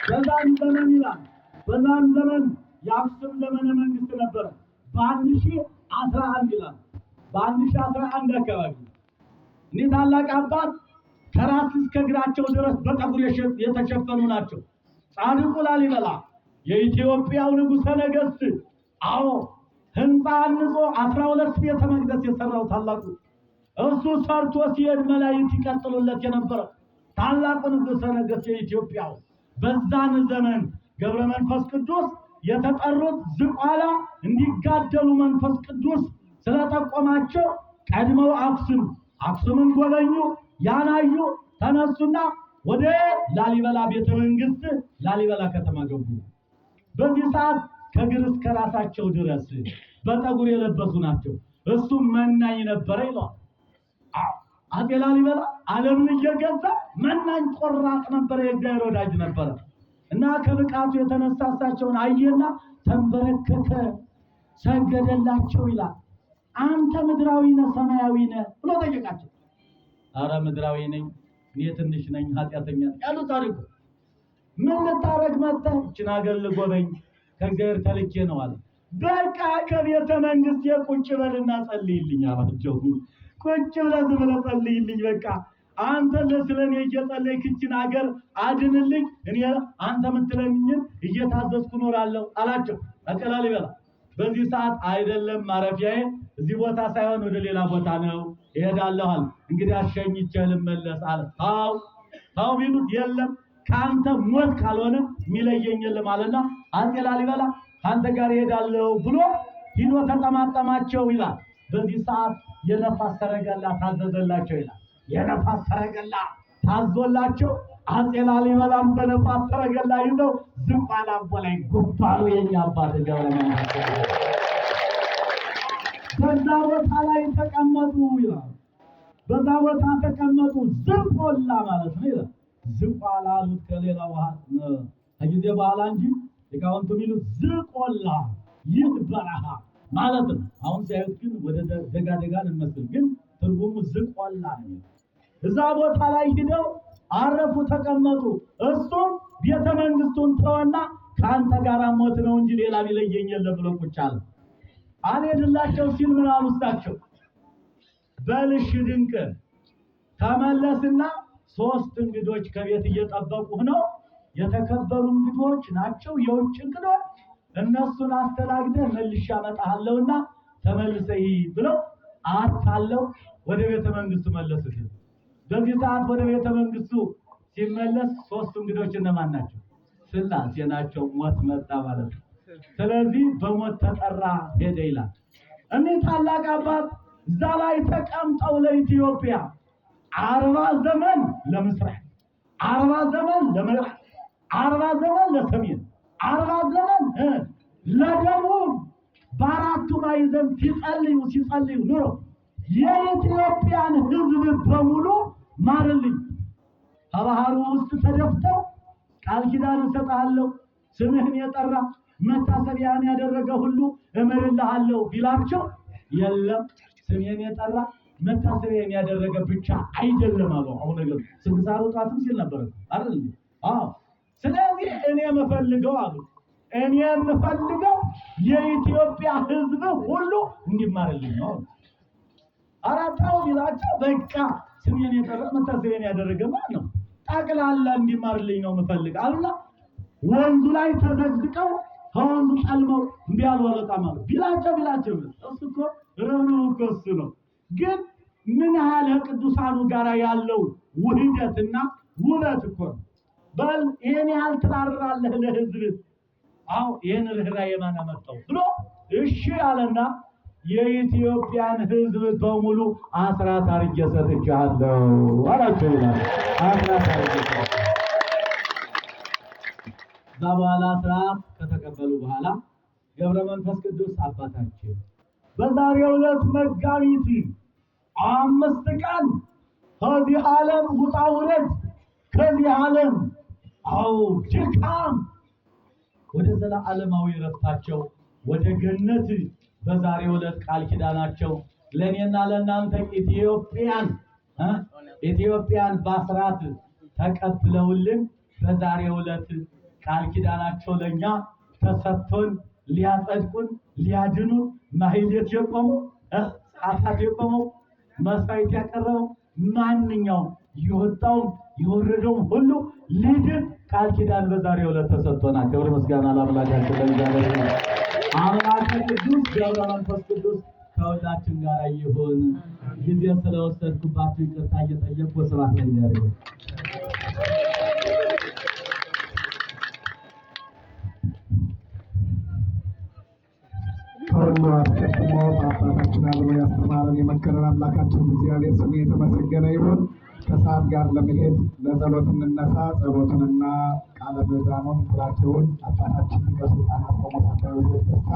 በዛን ዘመን ይላል በዛን ዘመን የአክሱም ዘመነ መንግስት ነበረ። በ1011 ይላል በ1011 አካባቢ እኒህ ታላቅ አባት ከራስ እስከ እግራቸው ድረስ በጠጉር የተሸፈኑ ናቸው። ጻድቁ ላሊበላ የኢትዮጵያው ንጉሠ ነገሥት አዎ ህንፃ አንጾ 12 ቤተ መቅደስ የሰራው ታላቁ እሱ ሰርቶ ሲሄድ መላእክት ይቀጥሉለት የነበረ ታላቁ ንጉሠ ነገሥት የኢትዮጵያው በዛን ዘመን ገብረ መንፈስ ቅዱስ የተጠሩት ዝቋላ እንዲጋደሉ መንፈስ ቅዱስ ስለጠቆማቸው ቀድመው አክሱምን ጎበኙ። ያናዩ ተነሱና ወደ ላሊበላ ቤተ መንግስት ላሊበላ ከተማ ገቡ። በዚህ ሰዓት ከእግር እስከ ራሳቸው ድረስ በጠጉር የለበሱ ናቸው። እሱም መናኝ ነበረ ይለዋል። አጤ ላሊበላ ዓለምን እየገዛ መናኝ ቆራጥ ነበረ፣ የእግዚአብሔር ወዳጅ ነበረ እና ከብቃቱ የተነሳ እሳቸውን አየና ተንበረከከ፣ ሰገደላቸው ይላል። አንተ ምድራዊ ነህ ሰማያዊ ነህ ብሎ ጠየቃቸው። አረ ምድራዊ ነኝ እኔ ትንሽ ነኝ ኃጢአተኛ ያሉ ታሪኩ። ምን ልታረግ መጥተህ? ይህችን አገር ልጎበኝ ከእግዚአብሔር ተልኬ ነው አለ። በቃ ከቤተ መንግስት የቁጭ በልና ጸልይልኝ አላቸው። ቁጭ ብለህ ዝም ብለህ ጸልይልኝ፣ በቃ አንተ ለስለኔ እየጸለይክ ይህችን አገር አድንልኝ፣ እኔ አንተ የምትለኝን እየታዘዝኩ እኖራለሁ አላቸው አጤ ላሊበላ። በዚህ ሰዓት አይደለም ማረፊያዬ እዚህ ቦታ ሳይሆን ወደ ሌላ ቦታ ነው እሄዳለሁ አለ። እንግዲህ አሸኝቼ ልመለስ አለ። ታው ቢሉት የለም ካንተ ሞት ካልሆነ የሚለየኝ የለም አለና አጤ ላሊበላ ካንተ ጋር እሄዳለሁ ብሎ ሂዶ ተጠማጠማቸው ይላል። በዚህ ሰዓት የነፋስ ሰረገላ ታዘዘላቸው ይላል። የነፋስ ሰረገላ ታዞላቸው አጤ ላሊበላም በነፋስ ሰረገላ ይዘው ዝቋላ ላይ ጉባሉ የኛ አባት ገብረ መንፈስ በዛ ቦታ ላይ ተቀመጡ ይላል። በዛ ቦታ ተቀመጡ። ዝቆላ ማለት ነው ይላል። ዝቋላ አሉት ከሌላ ውሃ ከጊዜ በኋላ እንጂ ሊቃውንቱ የሚሉት ዝቆላ ይህ በረሃ ማለት ነው። አሁን ሲያዩት ግን ወደ ደጋ እንመስል፣ ግን ትርጉሙ ዝቆላ ነው። እዛ ቦታ ላይ ሂደው አረፉ፣ ተቀመጡ። እሱም ቤተ መንግስቱን ተወና ከአንተ ጋር ሞት ነው እንጂ ሌላ ቢለየኝ የለም ብሎ ቁጭ አለ። አልሄድላቸው ሲል ምን አሉ እሳቸው? በልሽ ድንቅ ተመለስና 3 እንግዶች ከቤት እየጠበቁህ ነው፣ የተከበሩ እንግዶች ናቸው፣ የውጭ እንግዶች፣ እነሱን አስተናግደህ መልሼ አመጣለሁና ተመልሰይ ብለው አታለው ወደ ቤተ መንግስቱ መለሱት። በዚህ ሰዓት ወደ ቤተ መንግስቱ ሲመለስ 3 እንግዶች እነማን ናቸው? ሥላሴ ናቸው። ሞት መጣ ማለት ነው። ስለዚህ በሞት ተጠራ ሄደ ይላል። እኒህ ታላቅ አባት እዛ ላይ ተቀምጠው ለኢትዮጵያ 40 ዘመን ለምስራቅ፣ 40 ዘመን ለምዕራብ፣ 40 ዘመን ለሰሜን፣ 40 ዘመን ለደቡብ በአራቱ ማዕዘን ሲጸልዩ ኑሮ የኢትዮጵያን ሕዝብ በሙሉ ማርልኝ፣ ከባህሩ ውስጥ ተደፍተው ቃል ኪዳን እሰጥሃለሁ፣ ስምህን የጠራ መታሰቢያን ያደረገ ሁሉ እምርልሃለሁ ቢላቸው የለም ስሜን የጠራ መታሰቢያን ያደረገ ብቻ አይደለም አሉ። አሁን ነገር ስንክሳሩ ጧትም ሲል ነበር አይደል? ስለዚህ እኔ የምፈልገው አሉ እኔ የምፈልገው የኢትዮጵያ ሕዝብ ሁሉ እንዲማርልኝ ነው። አራታው ቢላቸው በቃ ስሜን የጠራ መታሰቢያን ያደረገ ማለት ነው ጠቅላላ እንዲማርልኝ ነው የምፈልግ አሉና ወንዙ ላይ ተዘግዝቀው ከወንዙ ጠልመው እንዲያሉ ወለጣም አሉ። ቢላቸው እሱ እኮ ረብሩ እኮ እሱ ነው። ግን ምን ያህል ቅዱሳኑ ጋር ያለው ውህደትና ውበት እኮ ነው። በል ይሄን ያህል ትራራለህ ለሕዝብ፣ አዎ ይሄን ርህራሄ የማን አመጣው ብሎ እሺ አለና የኢትዮጵያን ሕዝብ በሙሉ አስራት አድርጌ ሰጥቻለሁ አላቸው ይላል። አስራት አድርጌ ከዛ በኋላ አስራት ከተቀበሉ በኋላ ገብረ መንፈስ ቅዱስ አባታችን በዛሬው ዕለት መጋቢት 5 ቀን ከዚህ ዓለም ውጣ ውረድ ከዚህ ዓለም ድካም ወደ ዘላለማዊ ረፍታቸው ወደ ገነት በዛሬው ዕለት ቃል ኪዳናቸው ለእኔና ለእናንተ ኢትዮጵያን በአስራት ተቀብለውልን በዛሬው ዕለት ቃል ኪዳናቸው ለኛ ተሰጥቶን ሊያጸድቁን ሊያድኑን ማህሌት የቆሙ ሰዓታት የቆሙ መስዋዕት ያቀረበው ማንኛውም የወጣውም የወረደውም ሁሉ ሊድን ቃል ኪዳን በዛሬው ዕለት ተሰጥቶናል። ክብር ምስጋና ለአምላካችን ለእግዚአብሔር። አምላከ ቅዱስ ገብረ መንፈስ ቅዱስ ከሁላችን ጋር ይሁን። ጊዜ ስለወሰድኩባችሁ ይቅርታ እየጠየቅኩ ስብሐት ለእግዚአብሔር። ከሁሉ አስቀድሞ በአባታችን አብሮ ያስተማረን የመከረን አምላካችን እግዚአብሔር ስሙ የተመሰገነ ይሁን። ከሰዓት ጋር ለመሄድ ለጸሎት እንነሳ። ጸሎቱንና ቃለ ምዕዳኑን ቡራኬውን አባታችን ሊቀ ሥልጣናት ቆሞስ አባ ዮሴፍ ደስታ